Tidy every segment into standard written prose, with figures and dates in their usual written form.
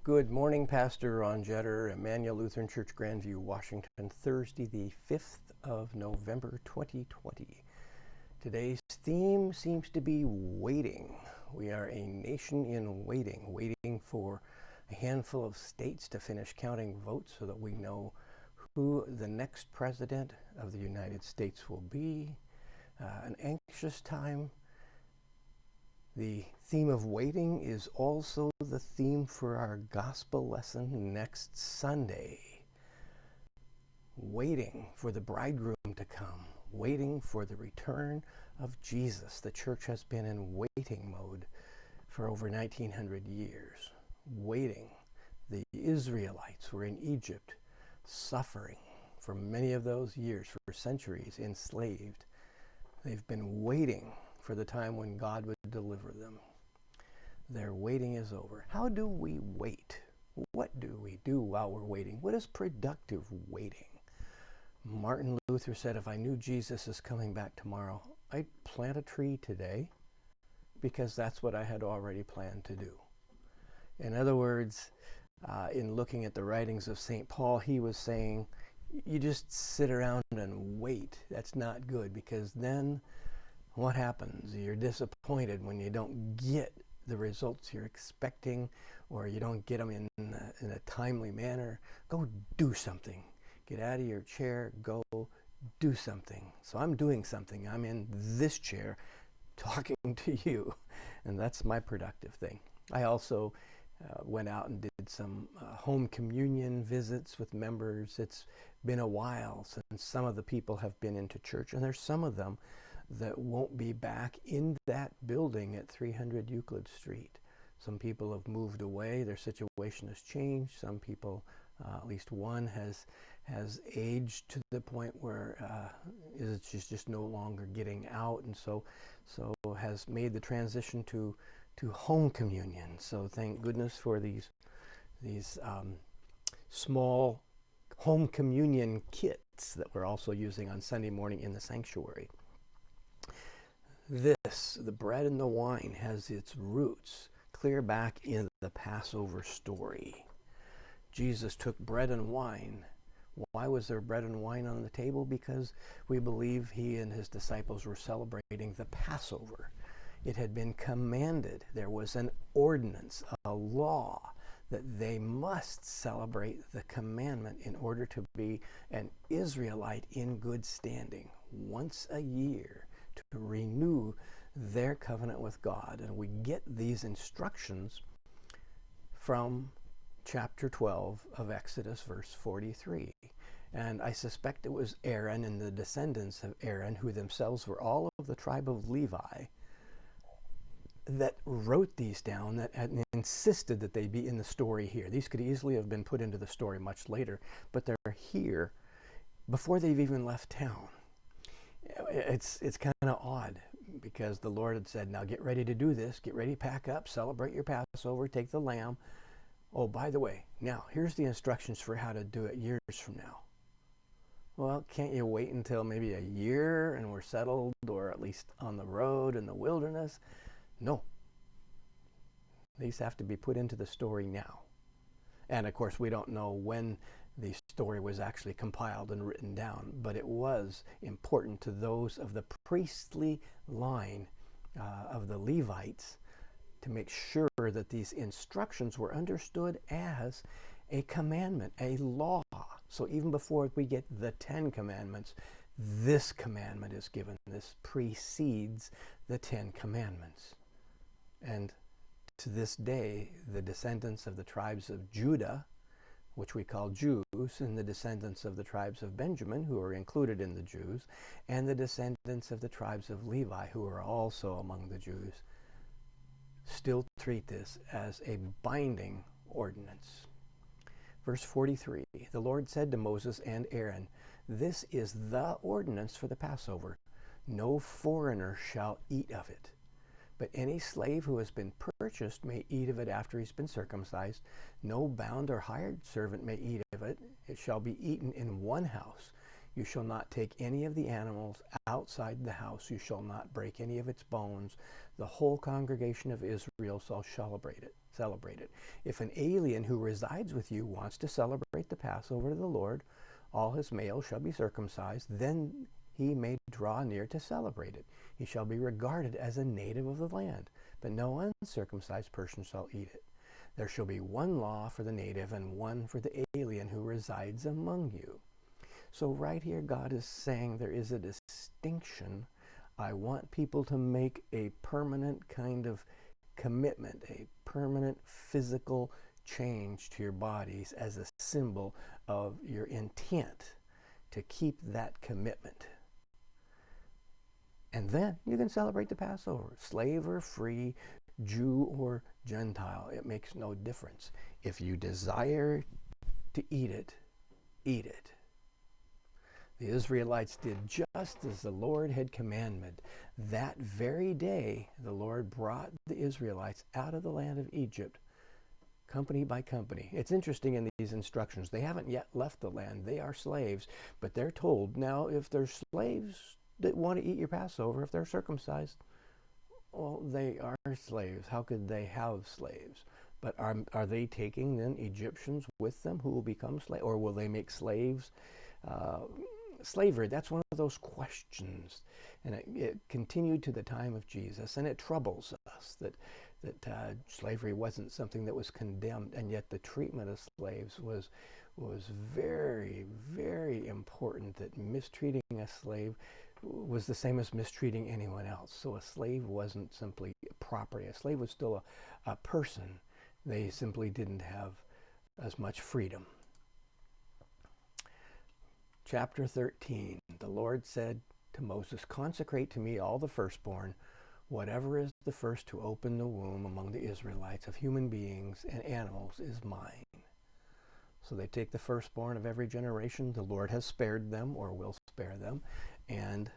Good morning, Pastor Ron Jetter, Immanuel Lutheran Church, Grandview, Washington, Thursday, the 5th of November, 2020. Today's theme seems to be waiting. We are a nation in waiting for a handful of states to finish counting votes so that we know who the next president of the United States will be. An anxious time. The theme of waiting is also the theme for our gospel lesson next Sunday. Waiting for the bridegroom to come, waiting for the return of Jesus. The church has been in waiting mode for over 1900 years. Waiting. The Israelites were in Egypt, suffering for many of those years, for centuries, enslaved. They've been waiting for the time when God would deliver them. Their waiting is over. How do we wait? What do we do while we're waiting? What is productive waiting? Martin Luther said, if I knew Jesus is coming back tomorrow, I'd plant a tree today because that's what I had already planned to do. In other words, in looking at the writings of St. Paul, he was saying, you just sit around and wait. That's not good, because then what happens? You're disappointed when you don't get the results you're expecting, or you don't get them in a timely manner. Go do something. Get out of your chair, go do something. So I'm doing something. I'm in this chair talking to you, and that's my productive thing. I also went out and did some home communion visits with members. It's been a while since some of the people have been into church, and there's some of them that won't be back in that building at 300 Euclid Street. Some people have moved away. Their situation has changed. Some people, at least one, has aged to the point where it's just no longer getting out, and so has made the transition to home communion. So thank goodness for these small home communion kits that we're also using on Sunday morning in the sanctuary. The bread and the wine, has its roots clear back in the Passover story. Jesus took bread and wine. Why was there bread and wine on the table? Because we believe he and his disciples were celebrating the Passover. It had been commanded. There was an ordinance, a law, that they must celebrate the commandment in order to be an Israelite in good standing once a year, to renew their covenant with God. And we get these instructions from chapter 12 of Exodus, verse 43. And I suspect it was Aaron and the descendants of Aaron, who themselves were all of the tribe of Levi, that wrote these down, that had insisted that they be in the story here. These could easily have been put into the story much later, but they're here before they've even left town. It's kind of odd, because the Lord had said, now get ready to do this, get ready to pack up, celebrate your Passover, take the lamb. Oh, by the way, now here's the instructions for how to do it years from now. Well, can't you wait until maybe a year and we're settled, or at least on the road in the wilderness? No. These have to be put into the story now. And of course, we don't know when the story was actually compiled and written down, but it was important to those of the priestly line of the Levites to make sure that these instructions were understood as a commandment, a law. So even before we get the 10 commandments, this commandment is given. This precedes the 10 commandments. And to this day, the descendants of the tribes of Judah, which we call Jews, and the descendants of the tribes of Benjamin, who are included in the Jews, and the descendants of the tribes of Levi, who are also among the Jews, still treat this as a binding ordinance. Verse 43, the Lord said to Moses and Aaron, this is the ordinance for the Passover. No foreigner shall eat of it. But any slave who has been purchased may eat of it after he's been circumcised. No bound or hired servant may eat of it. It shall be eaten in one house. You shall not take any of the animals outside the house. You shall not break any of its bones. The whole congregation of Israel shall celebrate it. celebrate it. If an alien who resides with you wants to celebrate the Passover to the Lord, all his males shall be circumcised, then he may draw near to celebrate it. He shall be regarded as a native of the land, but no uncircumcised person shall eat it. There shall be one law for the native and one for the alien who resides among you. So right here, God is saying there is a distinction. I want people to make a permanent kind of commitment, a permanent physical change to your bodies as a symbol of your intent to keep that commitment. And then you can celebrate the Passover, slave or free, Jew or Gentile. It makes no difference. If you desire to eat it, eat it. The Israelites did just as the Lord had commanded. That very day, the Lord brought the Israelites out of the land of Egypt, company by company. It's interesting in these instructions. They haven't yet left the land. They are slaves, but they're told, now if they're slaves that want to eat your Passover, if they're circumcised, well, they are slaves. How could they have slaves? But are they taking then Egyptians with them who will become slaves? Or will they make slaves? Slavery, that's one of those questions. And it continued to the time of Jesus. And it troubles us that slavery wasn't something that was condemned. And yet the treatment of slaves was very, very important. That mistreating a slave was the same as mistreating anyone else. So a slave wasn't simply property. A slave was still a person. They simply didn't have as much freedom. Chapter 13, the Lord said to Moses, consecrate to me all the firstborn, whatever is the first to open the womb among the Israelites of human beings and animals is mine. So they take the firstborn of every generation. The Lord has spared them or will spare them, and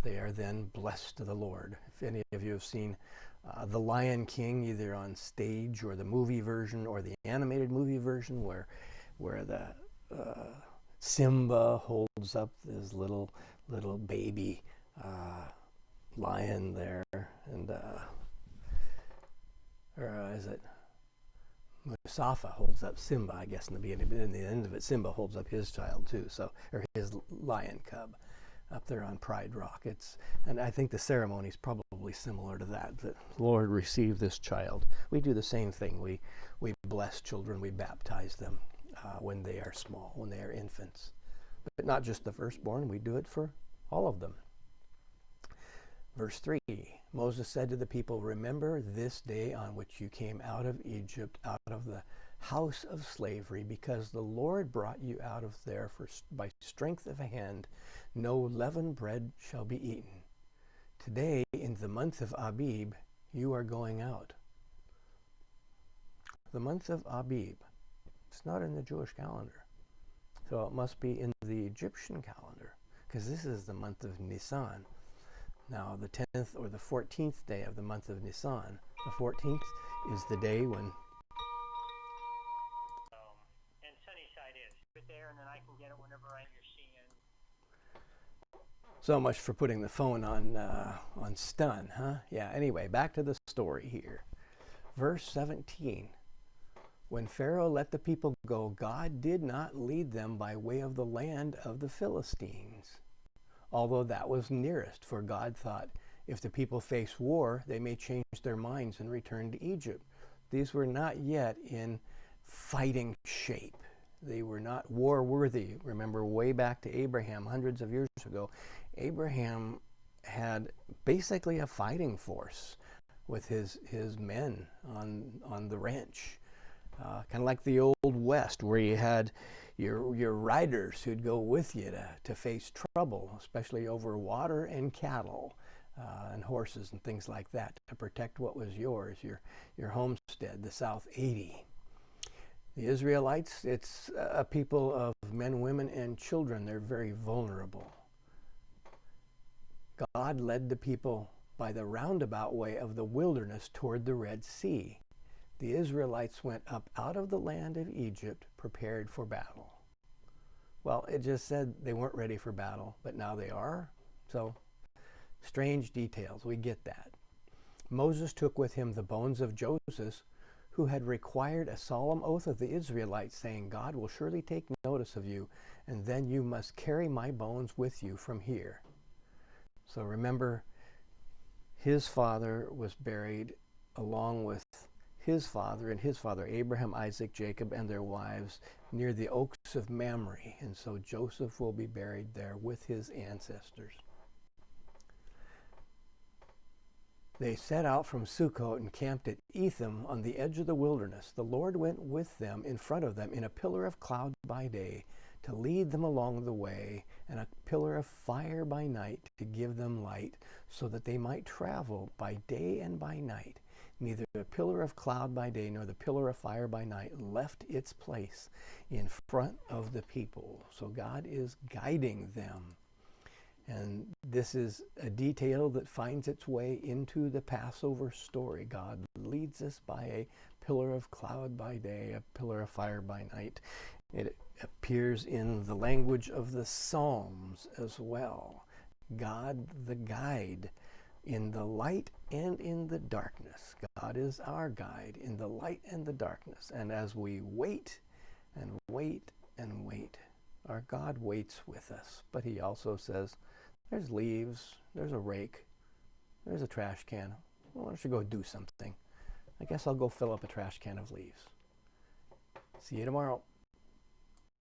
they are then blessed to the Lord. If any of you have seen The Lion King, either on stage or the movie version or the animated movie version, where the Simba holds up this little baby lion there, and or is it Mustafa holds up Simba, I guess, in the beginning, but in the end of it, Simba holds up his child too, so, or his lion cub up there on Pride Rock. And I think the ceremony is probably similar to that Lord, receive this child. We do the same thing. We bless children, we baptize them when they are small, when they are infants. But not just the firstborn, we do it for all of them. Verse 3, Moses said to the people, remember this day on which you came out of Egypt, out of the house of slavery, because the Lord brought you out of there by strength of a hand. No leavened bread shall be eaten. Today, in the month of Abib, you are going out. The month of Abib. It's not in the Jewish calendar. So it must be in the Egyptian calendar, because this is the month of Nisan. Now, the 10th or the 14th day of the month of Nisan. The 14th is the day when... And Sunnyside is right there, and then I can get it whenever you're seeing. So much for putting the phone on stun, huh? Yeah, anyway, back to the story here. Verse 17. When Pharaoh let the people go, God did not lead them by way of the land of the Philistines, although that was nearest, for God thought, if the people face war, they may change their minds and return to Egypt. These were not yet in fighting shape. They were not war-worthy. Remember, way back to Abraham, hundreds of years ago, Abraham had basically a fighting force with his men on the ranch. Kind of like the Old West, where you had your riders who'd go with you to face trouble, especially over water and cattle and horses and things like that, to protect what was yours, your homestead, the South 80. The Israelites, it's a people of men, women, and children. They're very vulnerable. God led the people by the roundabout way of the wilderness toward the Red Sea. The Israelites went up out of the land of Egypt prepared for battle. Well, it just said they weren't ready for battle, but now they are. So, strange details, we get that. Moses took with him the bones of Joseph, who had required a solemn oath of the Israelites, saying, God will surely take notice of you, and then you must carry my bones with you from here. So remember, his father was buried along with his father and his father Abraham, Isaac, Jacob, and their wives near the oaks of Mamre. And so Joseph will be buried there with his ancestors. They set out from Sukkot and camped at Etham on the edge of the wilderness. The Lord went with them in front of them in a pillar of cloud by day to lead them along the way, and a pillar of fire by night to give them light, so that they might travel by day and by night. Neither the pillar of cloud by day nor the pillar of fire by night left its place in front of the people. So God is guiding them. And this is a detail that finds its way into the Passover story. God leads us by a pillar of cloud by day, a pillar of fire by night. It appears in the language of the Psalms as well. God the guide in the light and in the darkness. God is our guide in the light and the darkness. And as we wait and wait and wait, our God waits with us. But he also says, there's leaves, there's a rake, there's a trash can. Well, why don't you go do something? I guess I'll go fill up a trash can of leaves. See you tomorrow.